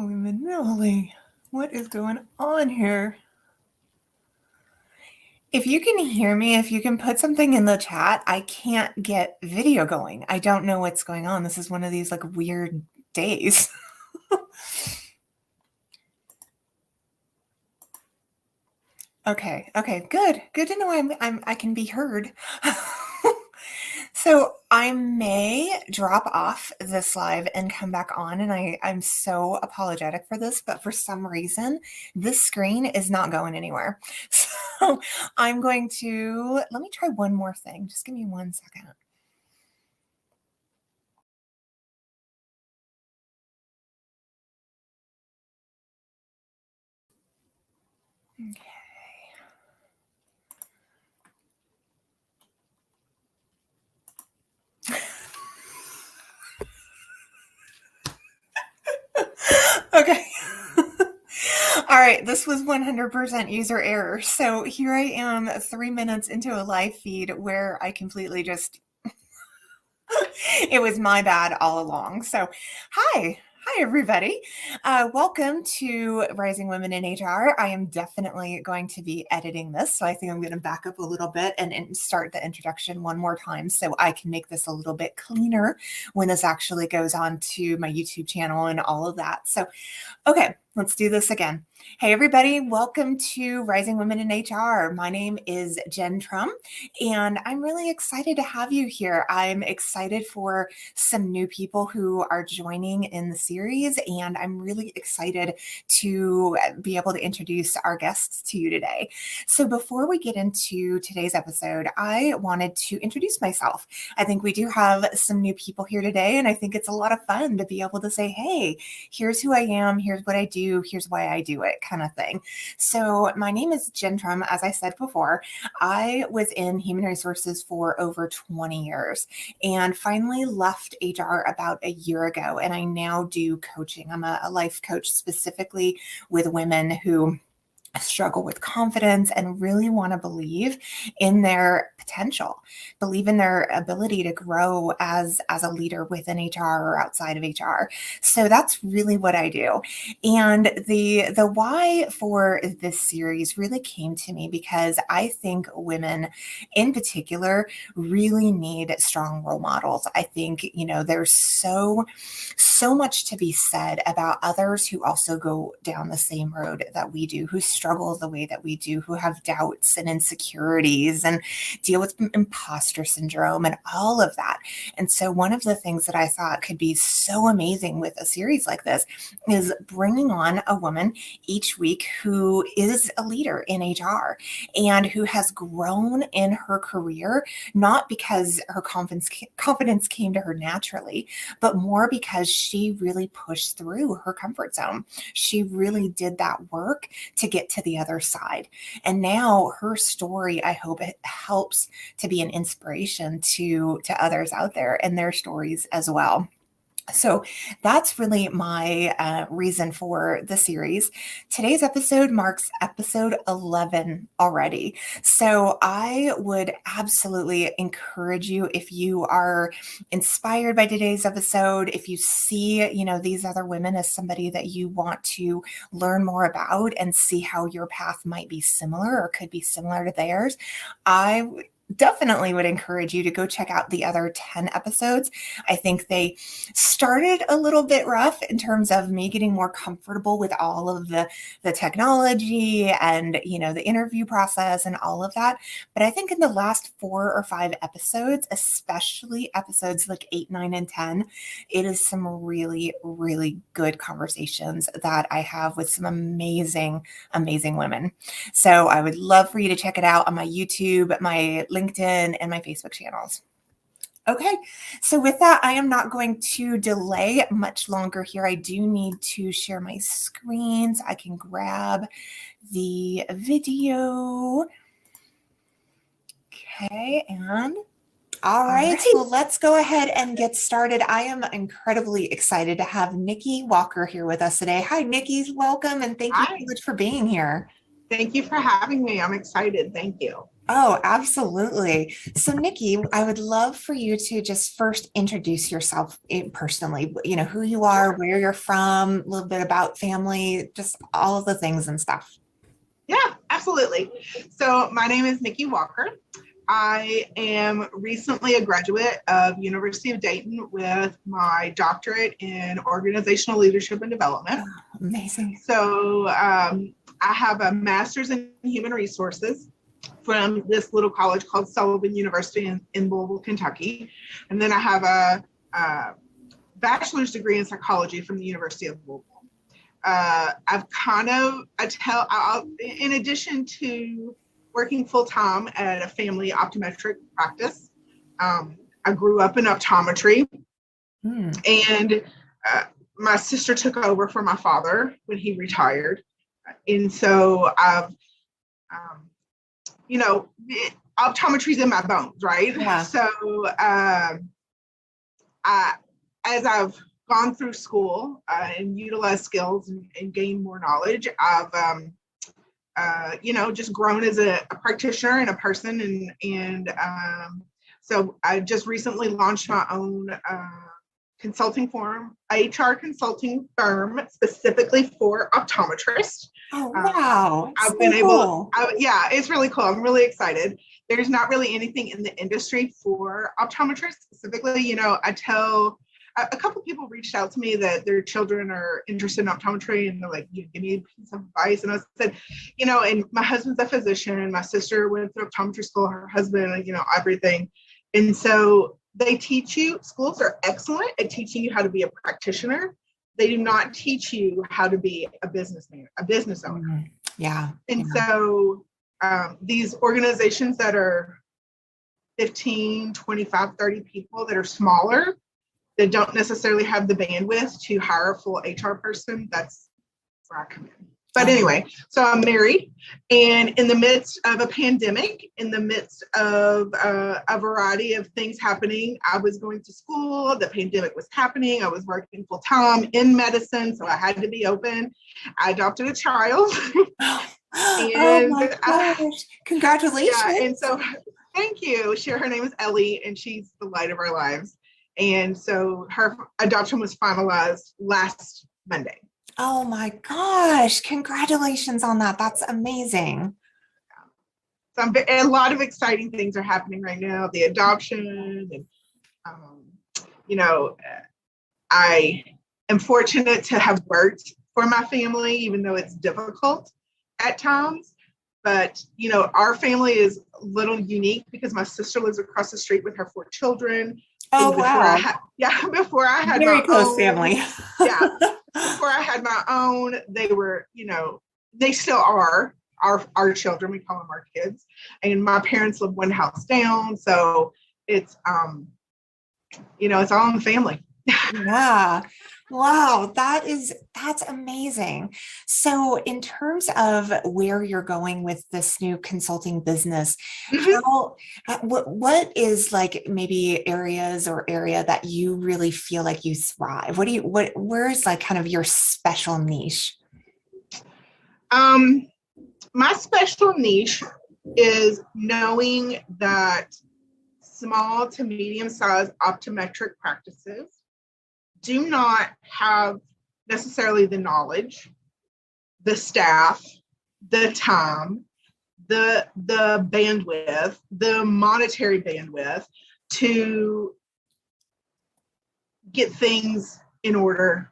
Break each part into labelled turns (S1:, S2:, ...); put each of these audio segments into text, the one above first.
S1: Holy manoli. What is going on here? If you can hear me, if you can put something in the chat, I can't get video going. I don't know what's going on. This is one of these like weird days. Okay, good. Good to know I can be heard. So I may drop off this live and come back on, and I'm so apologetic for this, but for some reason, this screen is not going anywhere. So I'm going to, let me try one more thing. Just give me 1 second. Okay. Okay. All right, this was 100% user error. So here I am 3 minutes into a live feed where I completely just, it was my bad all along. So hi everybody. Welcome to Rising Women in HR. I am definitely going to be editing this. So I think I'm going to back up a little bit and start the introduction one more time so I can make this a little bit cleaner when this actually goes on to my YouTube channel and all of that. So, okay, let's do this again. Hey, everybody. Welcome to Rising Women in HR. My name is Jen Trum, and I'm really excited to have you here. I'm excited for some new people who are joining in the series, and I'm really excited to be able to introduce our guests to you today. So before we get into today's episode, I wanted to introduce myself. I think we do have some new people here today, and I think it's a lot of fun to be able to say, hey, here's who I am, here's what I do, here's why I do it, kind of thing. So my name is Jen Trum. As I said before, I was in human resources for over 20 years and finally left HR about a year ago. And I now do coaching. I'm a life coach specifically with women who struggle with confidence and really want to believe in their potential, believe in their ability to grow as a leader within HR or outside of HR. So that's really what I do. And the why for this series really came to me because I think women in particular really need strong role models. I think, there's so much to be said about others who also go down the same road that we do, who struggle the way that we do, who have doubts and insecurities and deal with imposter syndrome and all of that. And so one of the things that I thought could be so amazing with a series like this is bringing on a woman each week who is a leader in HR and who has grown in her career, not because her confidence came to her naturally, but more because she really pushed through her comfort zone. She really did that work to get to the other side. And now her story, I hope it helps to be an inspiration to others out there and their stories as well. So that's really my reason for the series. Today's episode marks episode 11 already. So I would absolutely encourage you, if you are inspired by today's episode, if you see, these other women as somebody that you want to learn more about and see how your path might be similar or could be similar to theirs, I definitely would encourage you to go check out the other 10 episodes. I think they started a little bit rough in terms of me getting more comfortable with all of the technology and, the interview process and all of that. But I think in the last 4 or 5 episodes, especially episodes like 8, 9, and 10, it is some really, really good conversations that I have with some amazing, amazing women. So I would love for you to check it out on my YouTube, my LinkedIn, and my Facebook channels. Okay, so with that, I am not going to delay much longer here. I do need to share my screen so I can grab the video. Okay, and all right, well, let's go ahead and get started. I am incredibly excited to have Nikie Walker here with us today. Hi, Nikie, welcome, and thank you so much for being here.
S2: Thank you for having me. I'm excited. Thank you.
S1: Oh, absolutely. So, Nikki, I would love for you to just first introduce yourself personally, who you are,
S2: Sure.
S1: where you're from, a little bit about family, just all of the things and stuff.
S2: Yeah, absolutely. So my name is Nikie Walker. I am recently a graduate of University of Dayton with my doctorate in organizational leadership and development.
S1: Oh, amazing.
S2: So I have a master's in human resources from this little college called Sullivan University in Louisville, Kentucky. And then I have a bachelor's degree in psychology from the University of Louisville. I've kind of, in addition to working full time at a family optometric practice, I grew up in optometry,
S1: Hmm.
S2: and uh, my sister took over for my father when he retired. And so um, you know, optometry's in my bones, right?
S1: Yeah.
S2: So I, as I've gone through school and utilized skills and gained more knowledge, I've just grown as a practitioner and a person, and so I just recently launched my own consulting firm, HR consulting firm specifically for optometrists.
S1: Oh,
S2: Um,
S1: wow.
S2: I've
S1: So
S2: been able,
S1: cool.
S2: yeah, it's really cool. I'm really excited. There's not really anything in the industry for optometrists specifically. I tell a couple people reached out to me that their children are interested in optometry, and they're like, "You give me a piece of advice." And I said, and my husband's a physician. My sister went through optometry school. Her husband, everything. And so they teach you. Schools are excellent at teaching you how to be a practitioner. They do not teach you how to be a businessman, a business owner.
S1: Mhm. Yeah.
S2: And
S1: Yeah.
S2: so these organizations that are 15, 25, 30 people that are smaller, that don't necessarily have the bandwidth to hire a full HR person, that's where I come in. But
S1: Oh,
S2: anyway, so I'm married, and in the midst of a pandemic, in the midst of a variety of things happening, I was going to school, the pandemic was happening, I was working full time in medicine, so I had to be open. I adopted a child,
S1: oh
S2: and
S1: my gosh.
S2: yeah, and
S1: Congratulations.
S2: so thank you. Her name is Ellie, and she's the light of our lives. And so her adoption was finalized last Monday.
S1: Oh my gosh. Congratulations on that. That's amazing.
S2: So a lot of exciting things are happening right now. The adoption, and um, you know, I am fortunate to have worked for my family, even though it's difficult at times. But our family is a little unique because my sister lives across the street with her 4 children.
S1: Oh,
S2: And before I
S1: wow.
S2: had, yeah, before I had
S1: Very
S2: my
S1: close
S2: own,
S1: family.
S2: yeah, before I had my own, they were, they still are our children. We call them our kids. And my parents live one house down, so it's it's all in the family.
S1: Yeah. Wow, that's amazing. So in terms of where you're going with this new consulting business, how what is like maybe areas or area that you really feel like you thrive? Where's like kind of your special niche?
S2: um, my special niche is knowing that small to medium sized optometric practices do not have necessarily the knowledge, the staff, the time, the bandwidth, the monetary bandwidth to get things in order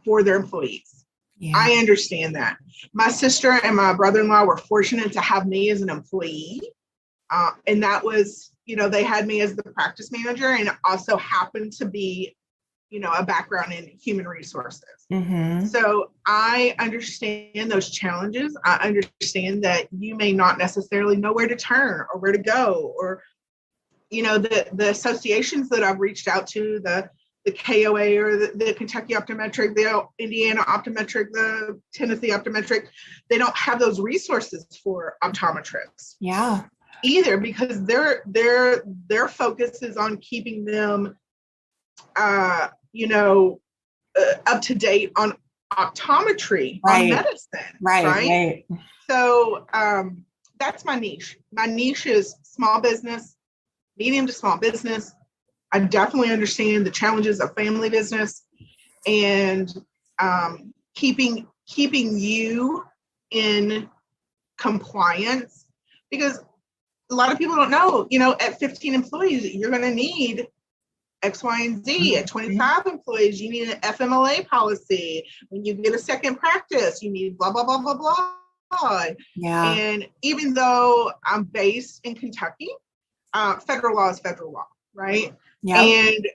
S2: for their employees.
S1: Yeah.
S2: I understand that. My sister and my brother-in-law were fortunate to have me as an employee. And that was, they had me as the practice manager, and also happened to be, a background in human resources.
S1: Mm-hmm.
S2: So I understand those challenges. I understand that you may not necessarily know where to turn or where to go, or the associations that I've reached out to, the KOA or the Kentucky Optometric, the Indiana Optometric, the Tennessee Optometric, they don't have those resources for optometrists
S1: Yeah.
S2: either, because their focus is on keeping them uh, you know up to date on optometry, on
S1: Right.
S2: medicine,
S1: Right.
S2: right?
S1: Right.
S2: So that's my niche. My niche is small business, medium to small business. I definitely understand the challenges of family business, and keeping you in compliance, because a lot of people don't know, at 15 employees, you're going to need X, Y, and Z. At 25 employees, you need an FMLA policy. When you get a second practice, you need blah, blah, blah, blah, blah.
S1: Yeah.
S2: And even though I'm based in Kentucky, federal law is federal law, right?
S1: Yep.
S2: And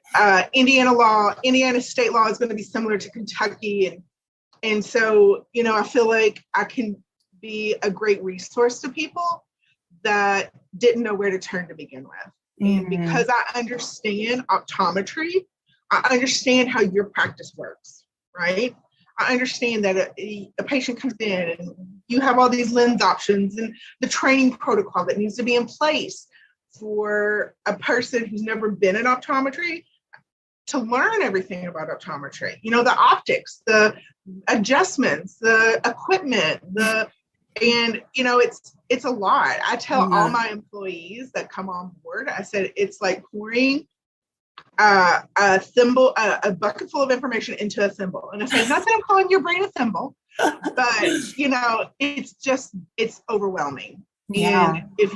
S2: Indiana state law is going to be similar to Kentucky. And so, I feel like I can be a great resource to people that didn't know where to turn to begin with. And because I understand optometry, I understand how your practice works, right? I understand that a patient comes in and you have all these lens options and the training protocol that needs to be in place for a person who's never been in optometry to learn everything about optometry. The optics, the adjustments, the equipment, and it's a lot. I tell all my employees that come on board, I said it's like pouring a bucket full of information into a thimble. And I say, not that I'm calling your brain a thimble, but it's overwhelming.
S1: Yeah.
S2: And if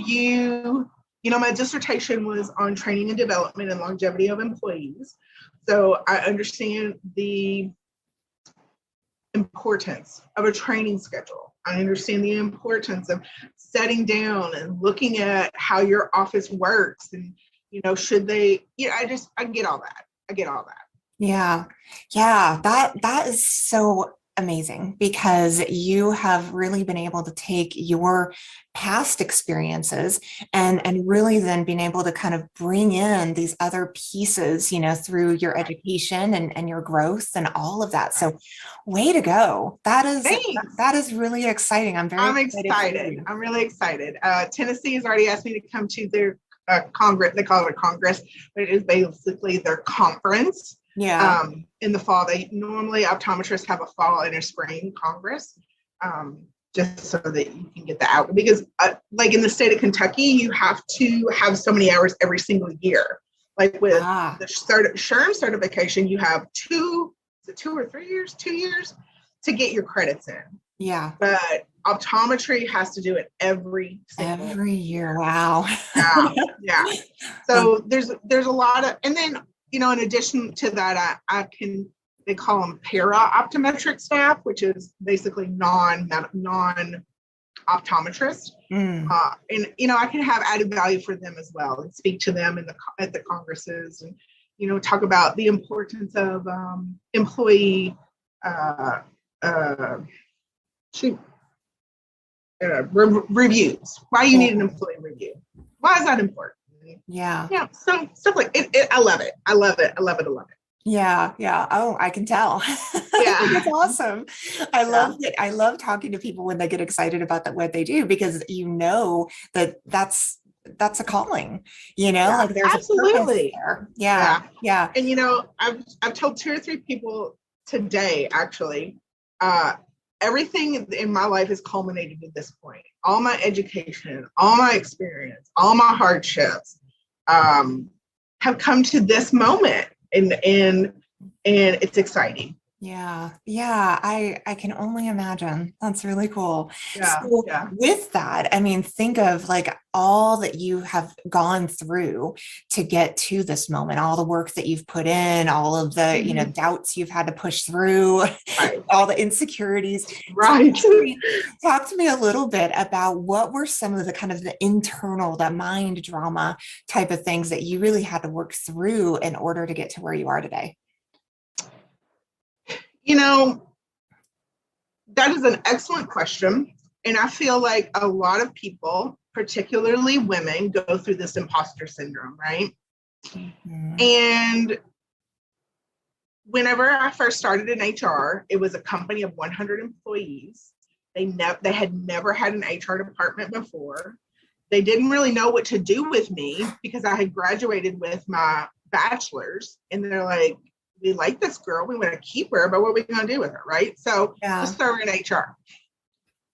S2: my dissertation was on training and development and longevity of employees. So I understand the importance of a training schedule. I understand the importance of setting down and looking at how your office works, and should they, I get all that.
S1: Yeah. Yeah. That is so amazing, because you have really been able to take your past experiences and really then being able to kind of bring in these other pieces, through your education and your growth and all of that. So way to go. That is really exciting. I'm excited.
S2: I'm really excited. Tennessee has already asked me to come to their Congress. They call it a Congress, but it is basically their conference.
S1: Yeah.
S2: In the fall. They normally, optometrists have a fall and a spring Congress, just so that you can get the out. Because like in the state of Kentucky, you have to have so many hours every single year. Like with the SHRM certification, you have 2 or 3 years, 2 years to get your credits in.
S1: Yeah.
S2: But optometry has to do it every
S1: year. Wow.
S2: Yeah. So there's a lot of, and then in addition to that, they call them para-optometric staff, which is basically non-optometrist. And, I can have added value for them as well and speak to them at the congresses and, talk about the importance of employee reviews. Why you need an employee review. Why is that important?
S1: Yeah.
S2: Yeah. So stuff like it. I love it. I love it.
S1: Yeah. Yeah. Oh, I can tell.
S2: Yeah.
S1: It's awesome. I love it. I love talking to people when they get excited about what they do, because that's a calling, like there's
S2: absolutely
S1: a purpose there. Yeah. Yeah.
S2: And I've told 2 or 3 people today, actually, everything in my life has culminated at this point. All my education, all my experience, all my hardships have come to this moment, and it's exciting.
S1: Yeah. Yeah. I can only imagine. That's really cool.
S2: Yeah.
S1: So
S2: Yeah.
S1: with that, I mean, think of like all that you have gone through to get to this moment, all the work that you've put in, all of the, doubts you've had to push through,
S2: right.
S1: all the insecurities.
S2: Right.
S1: Talk to me a little bit about what were some of the kind of the internal, that mind drama type of things that you really had to work through in order to get to where you are today.
S2: That is an excellent question. And I feel like a lot of people, particularly women, go through this imposter syndrome, right? And whenever I first started in HR, it was a company of 100 employees. They had never had an HR department before. They didn't really know what to do with me because I had graduated with my bachelors, and they're like, we like this girl, we want to keep her, but what are we going to do with her, right? So let's throw her in HR.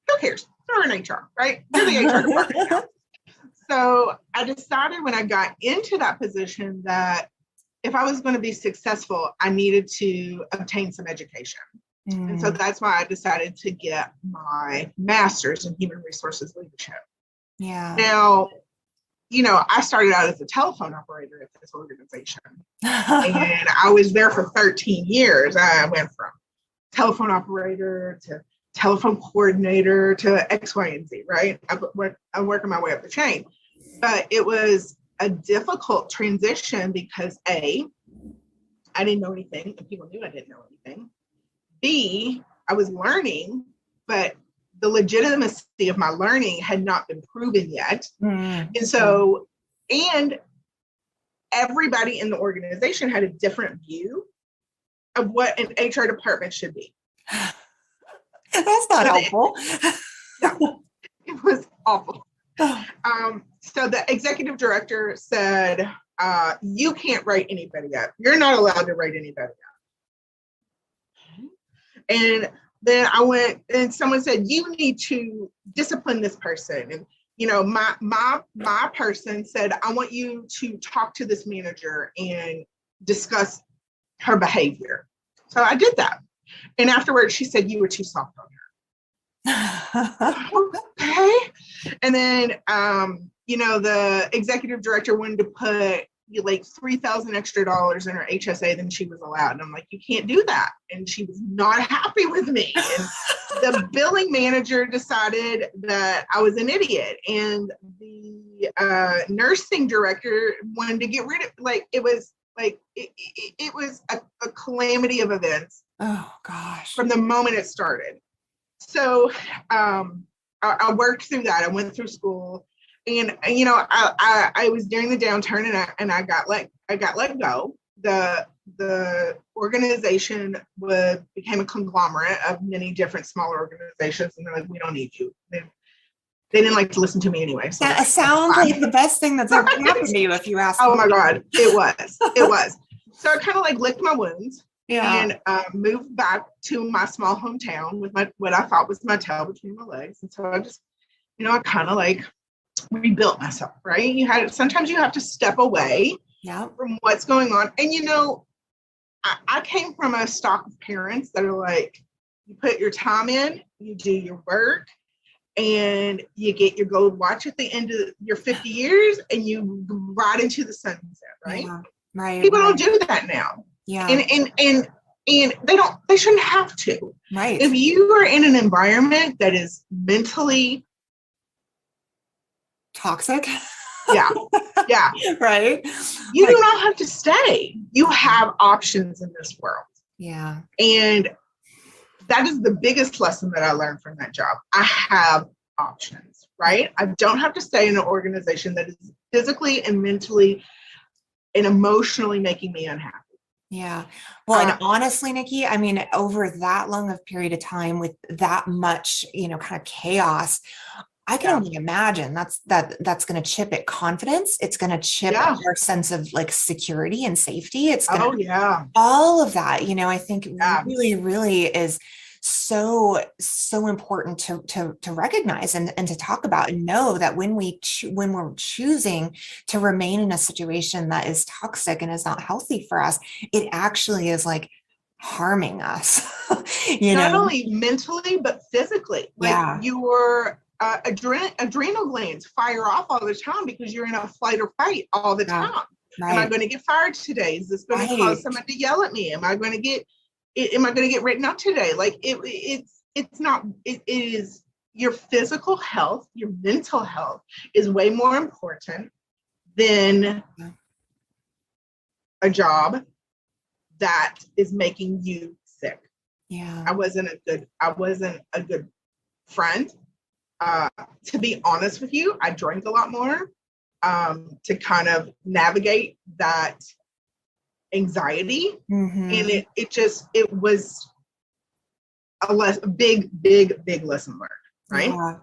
S2: Who cares? you're in HR, right? You're the HR department now. So I decided when I got into that position that if I was going to be successful, I needed to obtain some education. And so that's why I decided to get my master's in human resources leadership.
S1: Yeah.
S2: Now, I started out as a telephone operator at this organization. And I was there for 13 years. I went from telephone operator to telephone coordinator to X, Y, and Z, right? I'm working my way up the chain. But it was a difficult transition because A, I didn't know anything, and people knew I didn't know anything. B, I was learning, but the legitimacy of my learning had not been proven yet. And so, and everybody in the organization had a different view of what an HR department should be.
S1: That's not helpful.
S2: No, it was awful. So the executive director said, you can't write anybody up. You're not allowed to write anybody up. And then I went and someone said, you need to discipline this person. And, my person said, I want you to talk to this manager and discuss her behavior. So I did that. And afterwards she said, you were too soft on her. Okay. And then, the executive director wanted to put like $3,000 extra in her HSA than she was allowed. And I'm like, you can't do that. And she was not happy with me. And the billing manager decided that I was an idiot. And the nursing director wanted to get rid of, it was a calamity of events.
S1: Oh gosh.
S2: From the moment it started. So I worked through that. I went through school, and I was during the downturn, and I got let go. The organization became a conglomerate of many different smaller organizations, and they're like, we don't need you. They didn't like to listen to me anyway. So
S1: that sounds like the best thing that's ever happened to you, if you ask me.
S2: Oh my God, it was. So I kind of licked my wounds. And moved back to my small hometown with what I thought was my tail between my legs. And so I just, I kind of rebuilt myself, right? Sometimes you have to step away from what's going on. And, I came from a stock of parents that are like, you put your time in, you do your work, and you get your gold watch at the end of your 50 years, and you ride into the sunset, right?
S1: Yeah, right.
S2: People don't do that now.
S1: Yeah.
S2: And they shouldn't have to.
S1: Right.
S2: If you are in an environment that is mentally
S1: toxic.
S2: Yeah.
S1: Right.
S2: You do not have to stay. You have options in this world.
S1: Yeah.
S2: And that is the biggest lesson that I learned from that job. I have options, right? I don't have to stay in an organization that is physically and mentally and emotionally making me unhappy.
S1: Yeah. Well, and honestly, Nikie, I mean, over that long of period of time with that much, kind of chaos, I can only imagine that's going to chip at confidence. It's going to chip at our sense of security and safety. It's going to, all of that, I think really, really is so important to recognize and to talk about, and know that when we're choosing to remain in a situation that is toxic and is not healthy for us, it actually is harming us.
S2: Not only mentally but physically. Your adrenal glands fire off all the time because you're in a flight or fight all the time. Right. Am I going to get fired today? Is this going to cause someone to yell at me? Am I going to get written up today? It is your physical health, your mental health is way more important than a job that is making you sick.
S1: Yeah.
S2: I wasn't a good friend. To be honest with you, I drank a lot more to kind of navigate that anxiety. Mm-hmm. And it was a big lesson learned, right?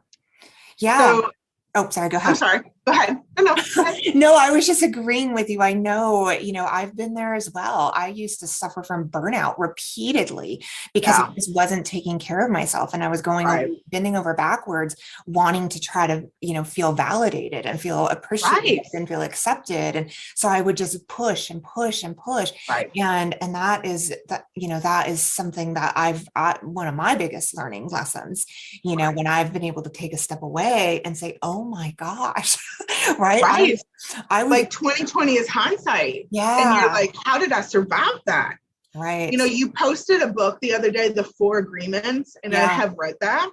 S1: Yeah. So, oh, sorry, go ahead.
S2: I'm sorry, go ahead. No, go ahead.
S1: No, I was just agreeing with you. I know, I've been there as well. I used to suffer from burnout repeatedly because I
S2: Yeah,
S1: just wasn't taking care of myself. And I was going over,
S2: right,
S1: bending over backwards, wanting to try to, feel validated and feel appreciated
S2: right,
S1: and feel accepted. And so I would just push and push and push.
S2: right,
S1: And that is something that one of my biggest learning lessons,
S2: right,
S1: when I've been able to take a step away and say, oh my gosh, right?
S2: right.
S1: I was,
S2: Like 2020 is hindsight. And you're
S1: yeah,
S2: like, how did I survive that?
S1: right.
S2: You posted a book the other day, The Four Agreements, and I
S1: Yeah.
S2: have read that.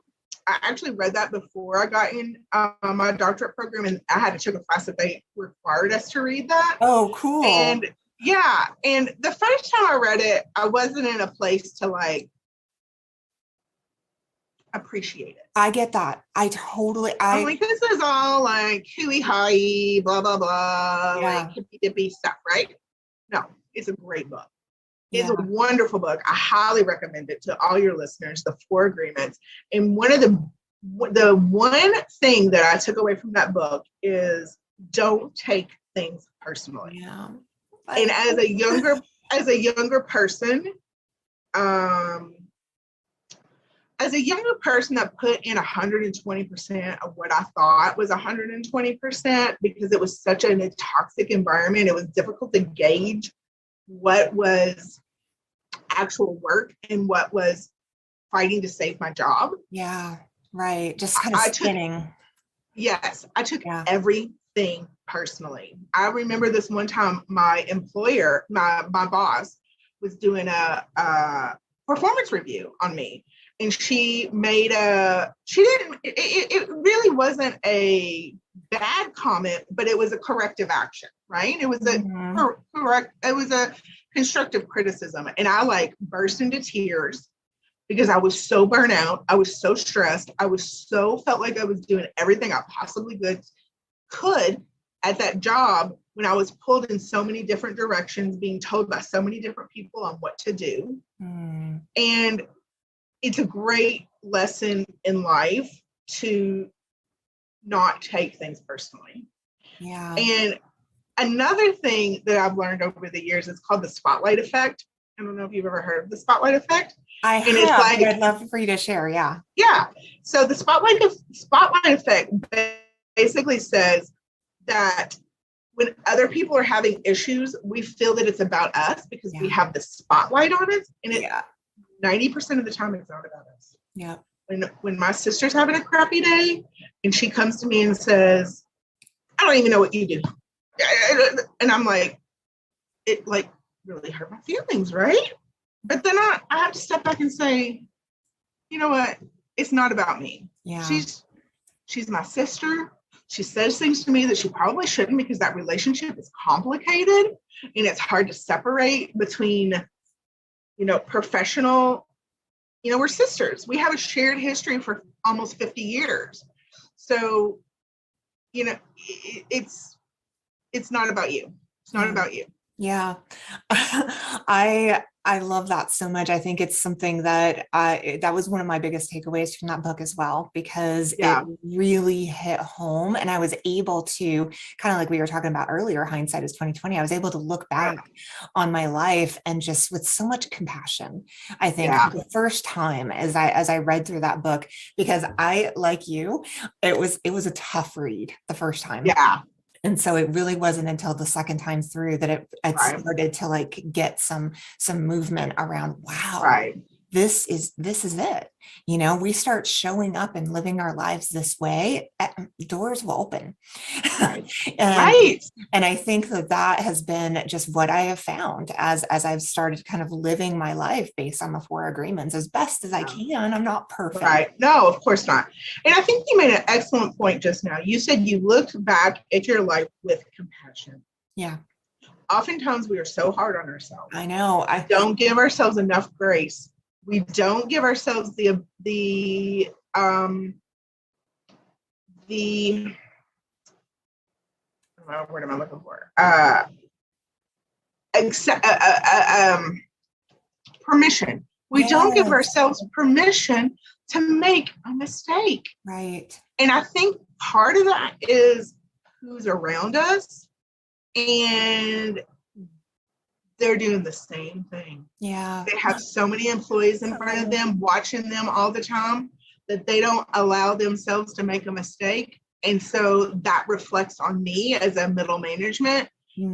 S2: I actually read that before I got in my doctorate program, and I had to take a class that they required us to read that.
S1: Oh, cool.
S2: And yeah, and the first time I read it, I wasn't in a place to like appreciate it.
S1: I get that.
S2: I'm like, this is all like hooey high, blah, blah, blah, like
S1: yeah,
S2: hippy dippy stuff, right? No, it's a great book. It's a
S1: yeah,
S2: wonderful book. I highly recommend it to all your listeners, The Four Agreements. And the one thing that I took away from that book is don't take things personally.
S1: yeah.
S2: And
S1: I,
S2: as a younger person, um, as a younger person that put in 120% of what I thought was 120% because it was such a toxic environment, it was difficult to gauge what was actual work and what was fighting to save my job.
S1: yeah, right. Just kind of
S2: I took,
S1: spinning.
S2: I took
S1: Yeah.
S2: everything personally. I remember this one time my employer, my boss, was doing a performance review on me. And she didn't, it really wasn't a bad comment, but it was a corrective action, right? It was
S1: Mhm.
S2: it was a constructive criticism. And I like burst into tears because I was so burnt out. I was so stressed. Felt like I was doing everything I possibly could at that job when I was pulled in so many different directions, being told by so many different people on what to do.
S1: Mm.
S2: And it's a great lesson in life to not take things personally.
S1: Yeah.
S2: And another thing that I've learned over the years is called the spotlight effect. I don't know if you've ever heard of the spotlight effect.
S1: I
S2: And it's
S1: have, but
S2: like,
S1: I'd love for you to share. Yeah.
S2: yeah. So the spotlight effect basically says that when other people are having issues, we feel that it's about us because we
S1: Yeah.
S2: have the spotlight on it. And it
S1: Yeah.
S2: 90% of the time it's not about us.
S1: Yeah.
S2: When my sister's having a crappy day and she comes to me and says, I don't even know what you do. And I'm like, it like really hurt my feelings, right? But then I have to step back and say, you know what? It's not about me.
S1: Yeah.
S2: She's my sister. She says things to me that she probably shouldn't because that relationship is complicated and it's hard to separate between, professional, we're sisters. We have a shared history for almost 50 years. So, it's not about you. It's not
S1: Yeah.
S2: about you.
S1: Yeah. I love that so much. I think it's something that was one of my biggest takeaways from that book as well, because it
S2: Yeah.
S1: really hit home. And I was able to, kind of like we were talking about earlier, hindsight is 2020. I was able to look back on my life and just with so much compassion, I think
S2: Yeah.
S1: for the first time as I read through that book, because I, like you, it was a tough read the first time.
S2: Yeah.
S1: And so it really wasn't until the second time through that it
S2: Right.
S1: started to like get some movement around, wow,
S2: Right.
S1: this is it. We start showing up and living our lives this way, doors will open.
S2: Right.
S1: and
S2: Right.
S1: and I think that has been just what I have found as I've started kind of living my life based on the four agreements as best as I can. I'm not perfect.
S2: Right. No, of course not. And I think you made an excellent point just now. You said you looked back at your life with compassion.
S1: Yeah.
S2: Oftentimes we are so hard on ourselves.
S1: I know.
S2: I don't give ourselves enough grace. We don't give ourselves the what am I looking for? Permission. We don't give ourselves permission to make a mistake.
S1: Right.
S2: And I think part of that is who's around us, and they're doing the same thing.
S1: Yeah.
S2: They have so many employees in front of them, watching them all the time, that they don't allow themselves to make a mistake. And so that reflects on me as a middle management,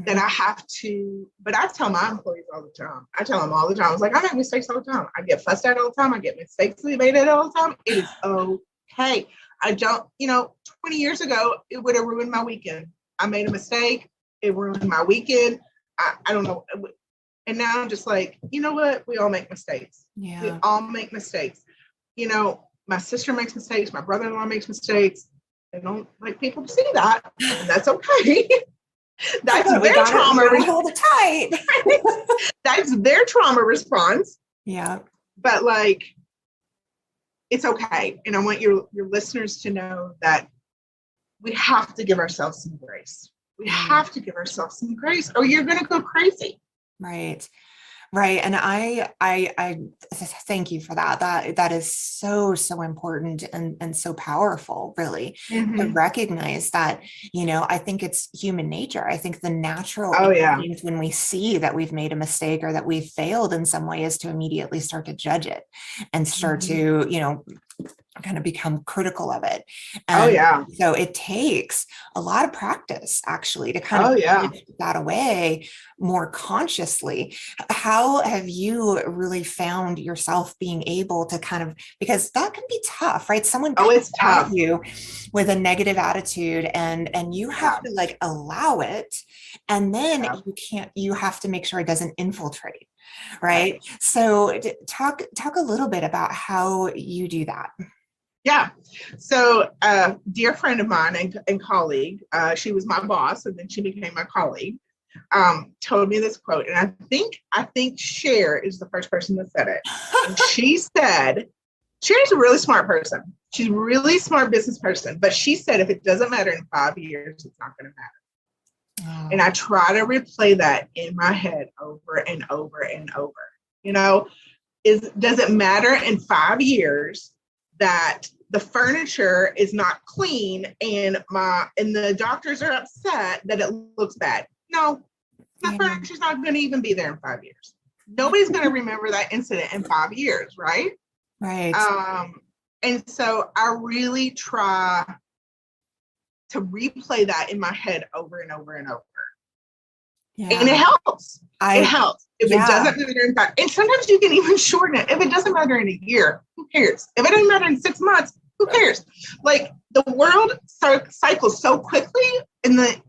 S2: that I have to, but I tell my employees all the time. I tell them all the time. I was like, I make mistakes all the time. I get fussed at all the time. I get mistakes made at all the time. It is okay. I don't, 20 years ago, it would have ruined my weekend. I made a mistake. It ruined my weekend. I don't know. And now I'm just like, you know what? We all make mistakes.
S1: Yeah.
S2: We all make mistakes. My sister makes mistakes. My brother-in-law makes mistakes. I don't like people to see that. And that's okay. That's their trauma.
S1: Hold it tight.
S2: That's their trauma response.
S1: Yeah.
S2: But it's okay. And I want your listeners to know that we have to give ourselves some grace. We have to give ourselves some grace, or you're going to go crazy.
S1: Right. Right. And I thank you for that. That is so, so important and so powerful, really, to recognize that, I think it's human nature. I think the natural instinct when we see that we've made a mistake or that we've failed in some way is to immediately start to judge it and start to, kind of become critical of it. And so it takes a lot of practice actually to kind of put that away more consciously. How have you really found yourself being able to kind of, because that can be tough, right? Someone comes at you with a negative attitude and you have to allow it. And then you have to make sure it doesn't infiltrate. Right. So talk a little bit about how you do that.
S2: Yeah. So a dear friend of mine and colleague, she was my boss and then she became my colleague, told me this quote. And I think Cher is the first person that said it. And she said, Cher's a really smart person. She's a really smart business person. But she said, if it doesn't matter in 5 years, it's not going to matter. Oh. And I try to replay that in my head over and over and over. Does it matter in 5 years that the furniture is not clean and the doctors are upset that it looks bad? No, the furniture's not going to even be there in 5 years. Nobody's going to remember that incident in 5 years, right?
S1: Right.
S2: And so I really try to replay that in my head over and over and over. Yeah. And it helps. It helps. If it doesn't matter in fact, and sometimes you can even shorten it. If it doesn't matter in a year, who cares? If it doesn't matter in 6 months, who cares? The world cycles so quickly in 30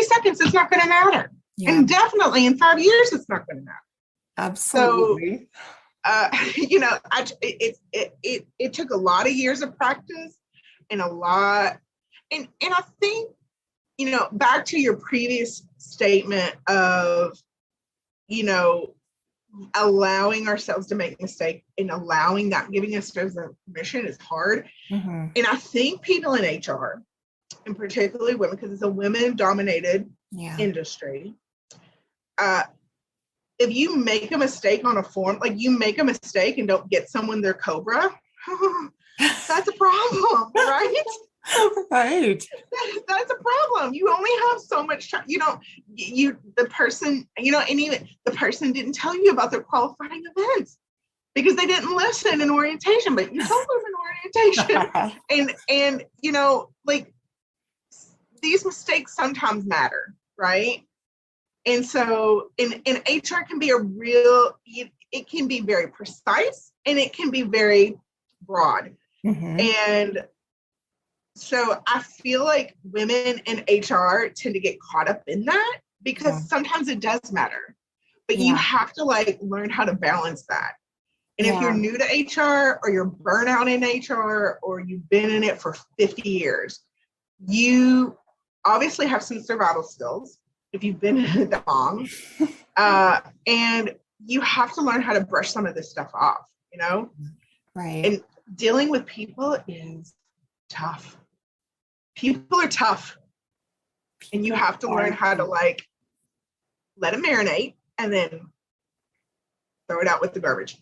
S2: seconds, it's not going to matter. Yeah. And definitely in 5 years, it's not going to matter.
S1: Absolutely.
S2: So, it took a lot of years of practice and I think, back to your previous statement of, allowing ourselves to make mistakes and allowing that, giving ourselves permission is hard. Mm-hmm. And I think people in HR, and particularly women, because it's a women-dominated industry, if you make a mistake on a form, you make a mistake and don't get someone their COBRA, that's a problem, right?
S1: Right.
S2: That's a problem. You only have so much time. The person didn't tell you about their qualifying events because they didn't listen in orientation, but you told them in orientation. and these mistakes sometimes matter, right? And so in HR can be it can be very precise and it can be very broad. Mm-hmm. And so I feel like women in HR tend to get caught up in that because sometimes it does matter, but you have to learn how to balance that. And if you're new to HR or you're burnt out in HR or you've been in it for 50 years, you obviously have some survival skills if you've been in it that long. And you have to learn how to brush some of this stuff off, Right. And dealing with people is tough. People are tough. And you have to learn how to let it marinate and then throw it out with the garbage.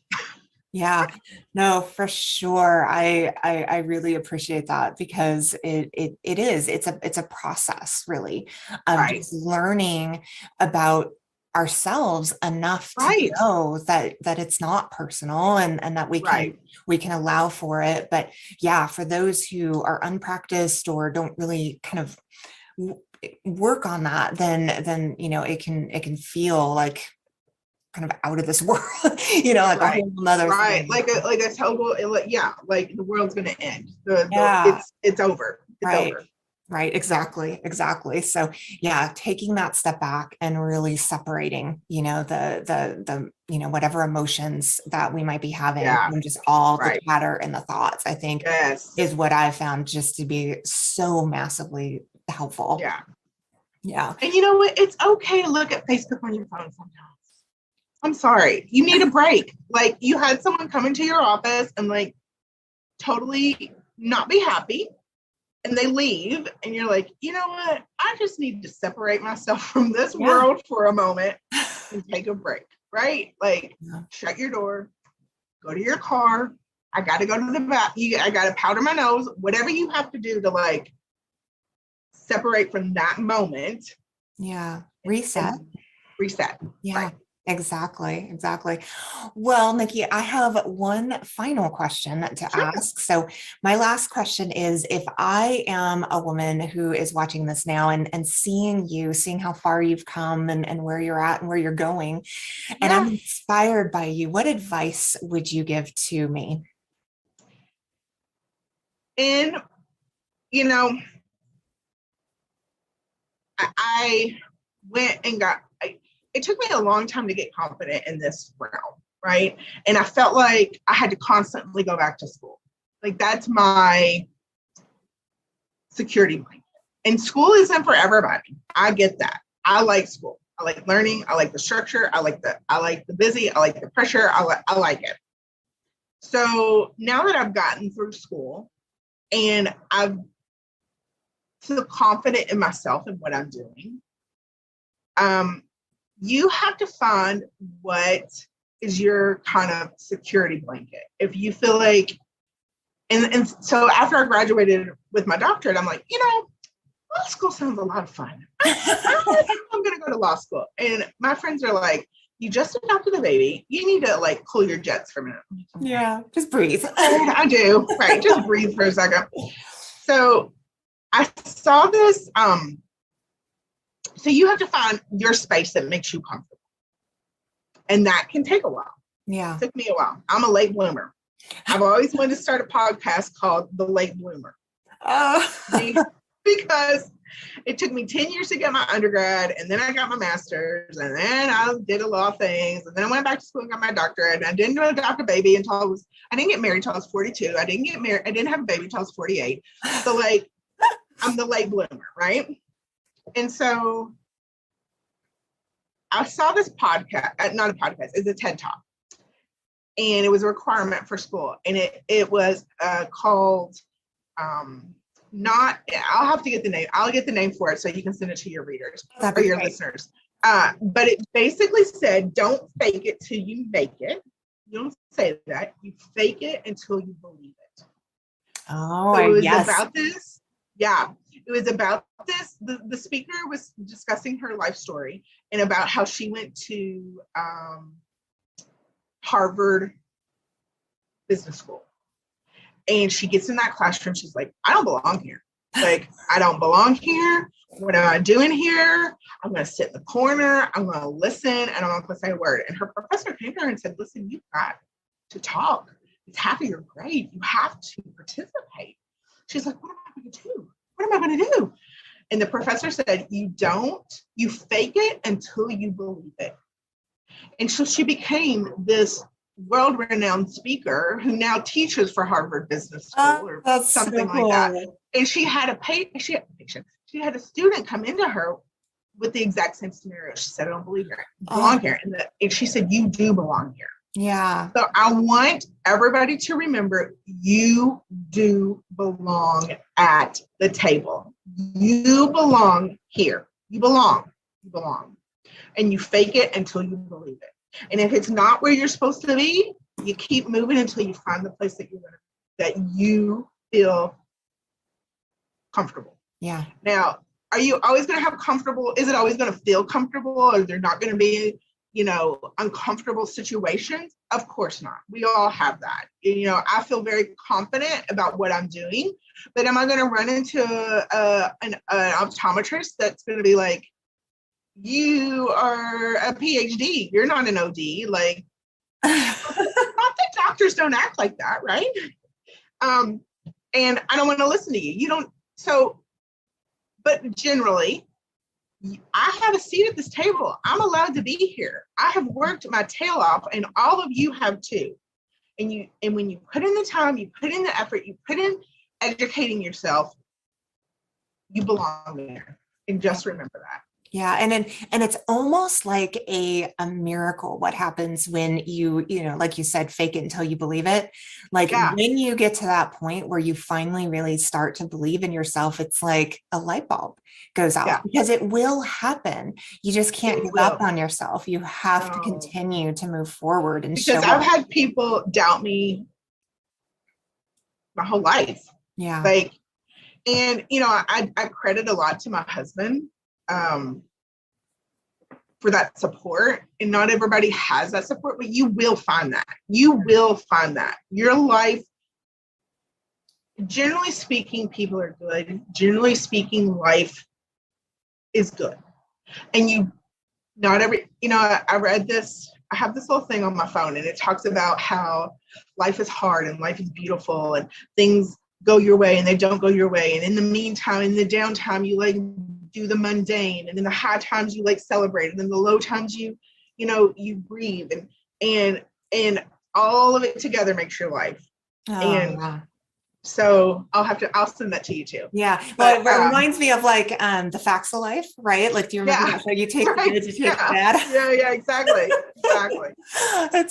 S1: Yeah, no, for sure. I really appreciate that because it's a process really of
S2: Right,
S1: just learning about ourselves enough to
S2: right,
S1: know that it's not personal and that
S2: right,
S1: we can allow for it. But yeah, for those who are unpracticed or don't really kind of w- work on that, then it can feel like kind of out of this world, like a
S2: right,
S1: whole nother
S2: right.
S1: thing.
S2: Like a total, yeah, like the world's gonna end.
S1: Yeah,
S2: It's over. It's
S1: right.
S2: over.
S1: Right, exactly, exactly. So yeah, taking that step back and really separating, whatever emotions that we might be having
S2: Yeah,
S1: from just all the
S2: right.
S1: chatter and the thoughts, I think
S2: Yes.
S1: is what I've found just to be so massively helpful.
S2: Yeah.
S1: Yeah.
S2: And you know what? It's okay to look at Facebook on your phone sometimes. I'm sorry. You need a break. Like you had someone come into your office and like totally not be happy and they leave and you're like, you know what? I just need to separate myself from this
S1: Yeah.
S2: world for a moment and take a break, right? Like
S1: Yeah.
S2: shut your door, go to your car. I got to go to the bathroom. I got to powder my nose, whatever you have to do to like separate from that moment
S1: Yeah. Reset.
S2: and reset.
S1: Yeah,
S2: Right.
S1: exactly, exactly. Well, Nikki, I have one final question to
S2: Sure.
S1: ask. So my last question is if I am a woman who is watching this now and seeing how far you've come and where you're at and where you're going, and I'm
S2: Yeah.
S1: inspired by you, what advice would you give to me?
S2: And, you know, I went and it took me a long time to get confident in this realm, right? And I felt like I had to constantly go back to school. Like that's my security blanket. And school isn't for everybody. I get that. I like school. I like learning. I like the structure. I like the busy. I like the pressure. I like it. So now that I've gotten through school and I feel confident in myself and what I'm doing, um, you have to find what is your kind of security blanket. If you feel like, and so after I graduated with my doctorate, I'm like, law school sounds a lot of fun. I don't think I'm going to go to law school. And my friends are like, you just adopted a baby. You need to like cool your jets for a minute.
S1: Yeah, just breathe.
S2: I do. Right. Just breathe for a second. So I saw this. So you have to find your space that makes you comfortable. And that can take a while.
S1: Yeah.
S2: It took me a while. I'm a late bloomer. I've always wanted to start a podcast called The Late Bloomer. Because it took me 10 years to get my undergrad, and then I got my master's, and then I did a lot of things, and then I went back to school and got my doctorate, and I didn't adopt a baby until I didn't get married until I was 42. I didn't have a baby until I was 48. So like, I'm the late bloomer, right? And so I saw this podcast, not a podcast, it's a TED Talk. And it was a requirement for school. And it was called, not, I'll have to get the name. I'll get the name for it so you can send it to your readers or your listeners. But it basically said, don't fake it till you make it. You don't say that. You fake it until you believe it.
S1: Oh,
S2: so it was
S1: yes.
S2: about this. Yeah, it was about this. The speaker was discussing her life story and about how she went to Harvard Business School. And she gets in that classroom. She's like, I don't belong here. Like, I don't belong here. What am I doing here? I'm going to sit in the corner. I'm going to listen and I'm not going to say a word. And her professor came to her and said, listen, you've got to talk. It's half of your grade. You have to participate. She's like, what am I going to do? What am I going to do? And the professor said, you fake it until you believe it. And so she became this world-renowned speaker who now teaches for Harvard Business School or something so cool. Like that. And she had a student come into her with the exact same scenario. She said, I don't believe here. I belong here. And she said, you do belong here.
S1: Yeah.
S2: So I want everybody to remember you do belong at the table. You belong here. You belong. You belong. And you fake it until you believe it. And if it's not where you're supposed to be, You keep moving until you find the place that you feel comfortable.
S1: Yeah.
S2: Now, are you always going to have comfortable? Is it always going to feel comfortable? Or there not going to be, uncomfortable situations? Of course not. We all have that. I feel very confident about what I'm doing, but am I going to run into an optometrist that's going to be like, you are a PhD, you're not an OD? Like, not that doctors don't act like that, right? And I don't want to listen to you. You don't. So, but generally, I have a seat at this table. I'm allowed to be here. I have worked my tail off, and all of you have too. And when you put in the time, you put in the effort, you put in educating yourself, you belong there. And just remember that.
S1: Yeah. And it's almost like a miracle what happens when like you said, fake it until you believe it. Like
S2: Yeah.
S1: when you get to that point where you finally really start to believe in yourself, it's like a light bulb goes off
S2: Yeah.
S1: because it will happen. You just can't give up on yourself. You have to continue to move forward and
S2: because
S1: show
S2: I've
S1: up.
S2: had people doubt me my whole life.
S1: Yeah.
S2: Like, and I credit a lot to my husband for that support. And not everybody has that support, but you will find that. You will find that. Your life, generally speaking, people are good. Generally speaking, life is good. And not every, I read this, I have this little thing on my phone, and it talks about how life is hard and life is beautiful and things go your way and they don't go your way. And in the meantime, in the downtime, you like do the mundane, and in the high times you like celebrate, and in the low times you breathe, and all of it together makes your life. And so I'll send that to you too.
S1: Yeah. Well, it reminds me of like the Facts of Life, right? Like, do you remember that show? You take the good, you take the bad.
S2: Yeah, exactly.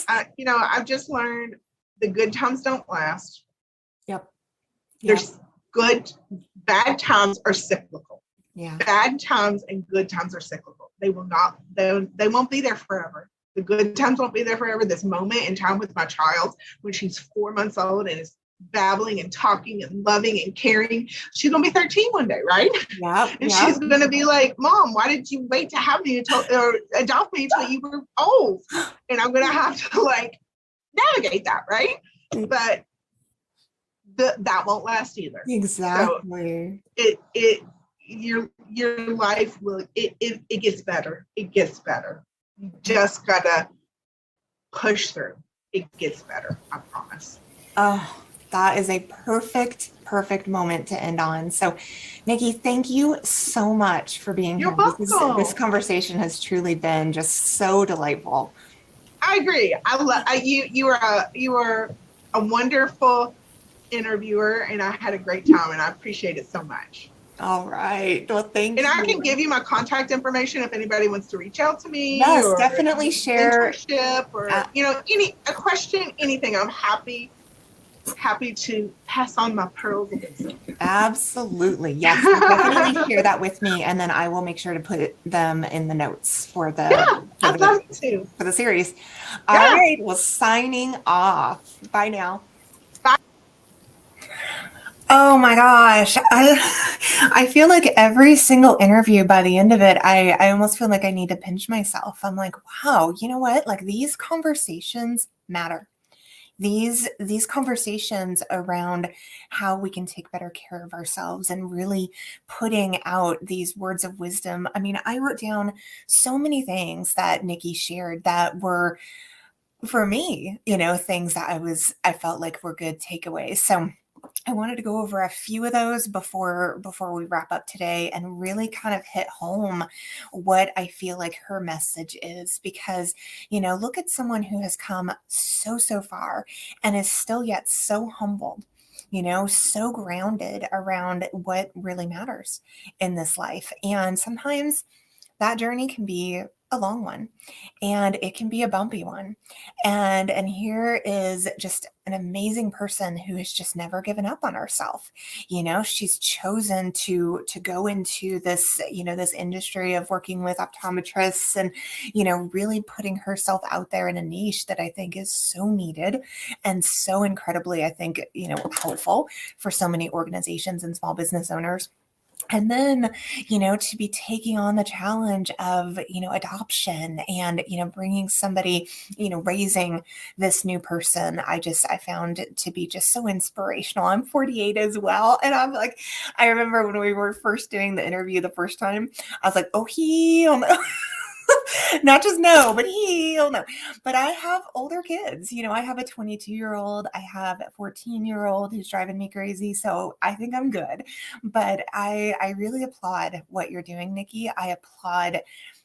S2: I've just learned the good times don't last.
S1: Yep.
S2: There's bad times are cyclical.
S1: Yeah.
S2: Bad times and good times are cyclical. They won't be there forever. The good times won't be there forever. This moment in time with my child, when she's 4 months old and is babbling and talking and loving and caring, she's gonna be 13 one day, right?
S1: Yeah.
S2: And she's gonna be like, Mom, why did you wait to have me or adopt me until you were old? And I'm gonna have to like navigate that, right? But that won't last either.
S1: Exactly.
S2: So your life will it gets better. It gets better. You just gotta push through. It gets better, I promise.
S1: Oh, that is a perfect moment to end on. So, Nikie, thank you so much for being
S2: You're
S1: here.
S2: welcome.
S1: This conversation has truly been just so delightful.
S2: I agree. You are a wonderful interviewer, and I had a great time, and I appreciate it so much.
S1: All right. Well, thank you.
S2: And I can give you my contact information if anybody wants to reach out to me.
S1: Yes, or definitely share.
S2: Mentorship or a question, anything. I'm happy to pass on my pearls of wisdom.
S1: Absolutely. Yes. Definitely share that with me, and then I will make sure to put them in the notes for the
S2: I'd love to.
S1: For the series. All right. Well, signing off. Bye now.
S2: Bye.
S1: Oh my gosh. I feel like every single interview by the end of it, I almost feel like I need to pinch myself. I'm like, wow, you know what? Like these conversations matter. These conversations around how we can take better care of ourselves and really putting out these words of wisdom. I mean, I wrote down so many things that Nikie shared that were, for me, things that I felt like were good takeaways. So I wanted to go over a few of those before we wrap up today and really kind of hit home what I feel like her message is, because, look at someone who has come so far and is still yet so humbled, so grounded around what really matters in this life. And sometimes that journey can be a long one, and it can be a bumpy one. And here is just an amazing person who has just never given up on herself. She's chosen to go into this, this industry of working with optometrists and, really putting herself out there in a niche that I think is so needed and so incredibly, I think, helpful for so many organizations and small business owners. And then, to be taking on the challenge of, adoption and, bringing somebody, raising this new person, I found it to be just so inspirational. I'm 48 as well. And I'm like, I remember when we were first doing the interview the first time, I was like, oh, hell no. Not just no, but hell no. But I have older kids. I have a 22-year-old. I have a 14-year-old who's driving me crazy. So I think I'm good. But I really applaud what you're doing, Nikie. I applaud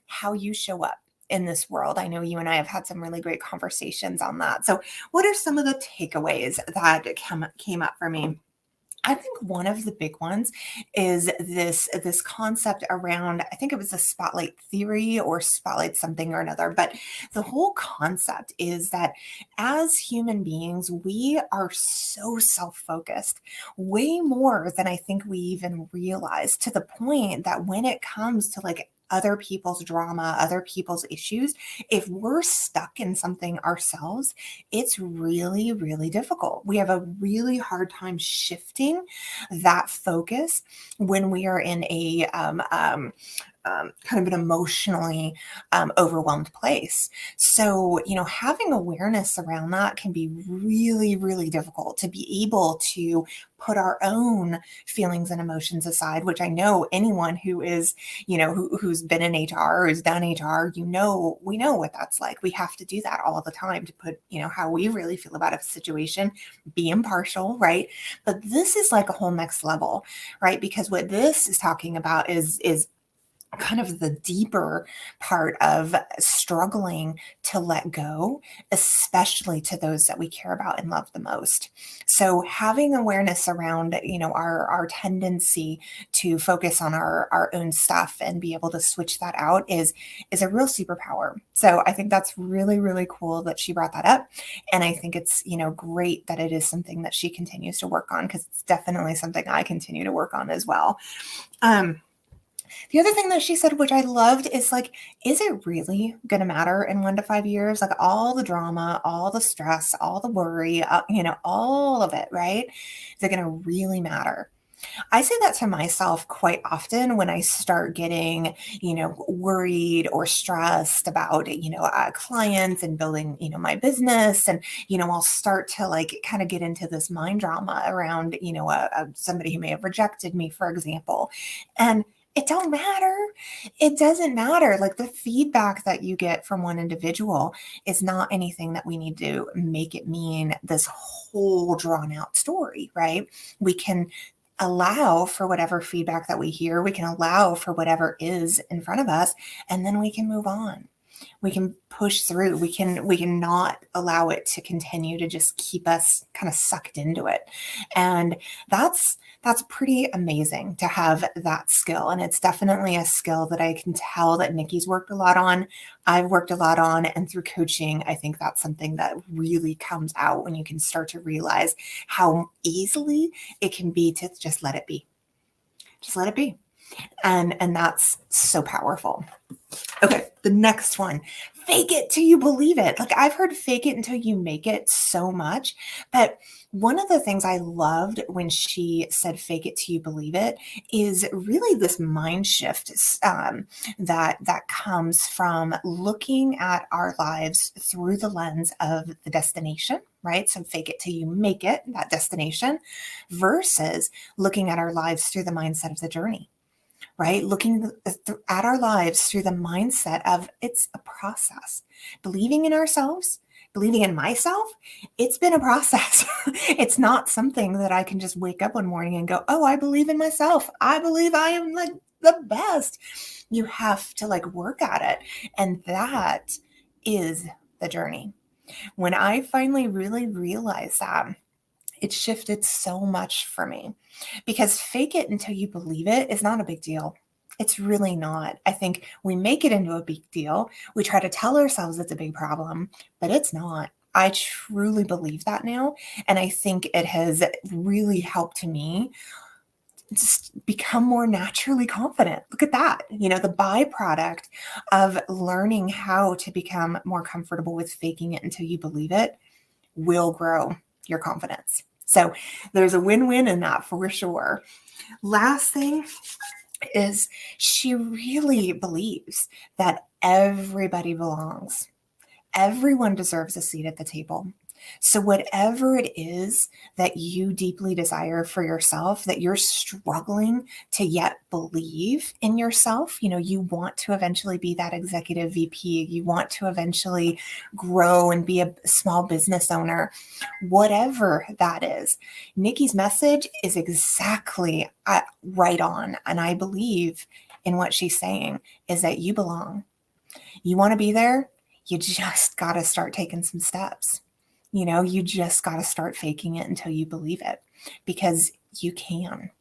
S1: how you show up in this world. I know you and I have had some really great conversations on that. So what are some of the takeaways that came up for me? I think one of the big ones is this concept around, I think it was a spotlight theory or spotlight something or another, but the whole concept is that as human beings, we are so self-focused, way more than I think we even realize, to the point that when it comes to like other people's drama, other people's issues, if we're stuck in something ourselves, it's really, really difficult. We have a really hard time shifting that focus when we are in a kind of an emotionally overwhelmed place. So, having awareness around that can be really, really difficult, to be able to put our own feelings and emotions aside, which I know anyone who is, who's been in HR or who's done HR, we know what that's like. We have to do that all the time to put, how we really feel about a situation, be impartial, right? But this is like a whole next level, right? Because what this is talking about is kind of the deeper part of struggling to let go, especially to those that we care about and love the most. So having awareness around, our tendency to focus on our own stuff and be able to switch that out is a real superpower. So I think that's really, really cool that she brought that up. And I think it's, great that it is something that she continues to work on, because it's definitely something I continue to work on as well. The other thing that she said, which I loved, is like, is it really going to matter in 1 to 5 years? Like all the drama, all the stress, all the worry, all of it, right? Is it going to really matter? I say that to myself quite often when I start getting, worried or stressed about, clients and building, my business. And, I'll start to like kind of get into this mind drama around, somebody who may have rejected me, for example. And it don't matter. It doesn't matter. Like the feedback that you get from one individual is not anything that we need to make it mean this whole drawn out story, right? We can allow for whatever feedback that we hear. We can allow for whatever is in front of us, and then we can move on. We can push through. We can not allow it to continue to just keep us kind of sucked into it. And that's pretty amazing to have that skill. And it's definitely a skill that I can tell that Nikki's worked a lot on. I've worked a lot on, and through coaching, I think that's something that really comes out when you can start to realize how easily it can be to just let it be. Just let it be. And that's so powerful. Okay, the next one, fake it till you believe it. Like I've heard fake it until you make it so much, but one of the things I loved when she said fake it till you believe it is really this mind shift that comes from looking at our lives through the lens of the destination, right? So fake it till you make it, that destination, versus looking at our lives through the mindset of the journey. Right? Looking at our lives through the mindset of it's a process. Believing in ourselves, believing in myself, it's been a process. It's not something that I can just wake up one morning and go, oh, I believe in myself. I believe I am like the best. You have to like work at it. And that is the journey. When I finally really realized that, it shifted so much for me, because fake it until you believe it is not a big deal. It's really not. I think we make it into a big deal. We try to tell ourselves it's a big problem, but it's not. I truly believe that now. And I think it has really helped me just become more naturally confident. Look at that. The byproduct of learning how to become more comfortable with faking it until you believe it will grow your confidence. So there's a win-win in that for sure. Last thing is she really believes that everybody belongs. Everyone deserves a seat at the table. So, whatever it is that you deeply desire for yourself, that you're struggling to yet believe in yourself, you want to eventually be that executive VP, you want to eventually grow and be a small business owner, whatever that is. Nikie's message is exactly right on. And I believe in what she's saying is that you belong. You want to be there? You just got to start taking some steps. You just got to start faking it until you believe it, because you can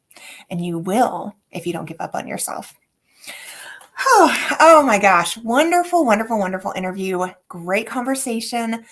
S1: and you will if you don't give up on yourself. Oh my gosh. Wonderful, wonderful, wonderful interview. Great conversation.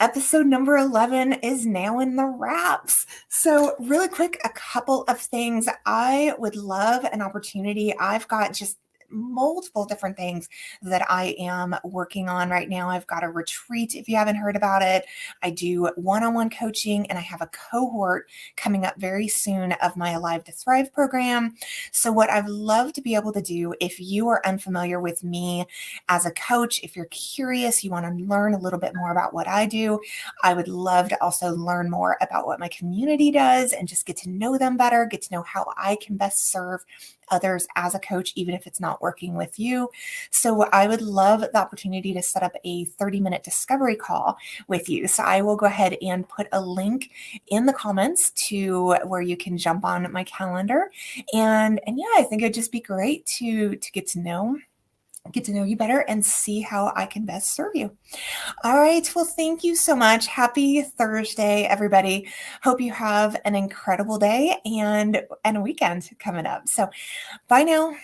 S1: Episode number 11 is now in the wraps. So really quick, a couple of things. I would love an opportunity. I've got just multiple different things that I am working on right now. I've got a retreat, if you haven't heard about it. I do one-on-one coaching, and I have a cohort coming up very soon of my Alive to Thrive program. So what I'd love to be able to do, if you are unfamiliar with me as a coach, if you're curious, you want to learn a little bit more about what I do, I would love to also learn more about what my community does and just get to know them better, get to know how I can best serve others as a coach, even if it's not working with you. So I would love the opportunity to set up a 30-minute discovery call with you. So I will go ahead and put a link in the comments to where you can jump on my calendar. And yeah, I think it'd just be great to get to know you better and see how I can best serve you. All right. Well, thank you so much. Happy Thursday, everybody. Hope you have an incredible day and a weekend coming up. So bye now.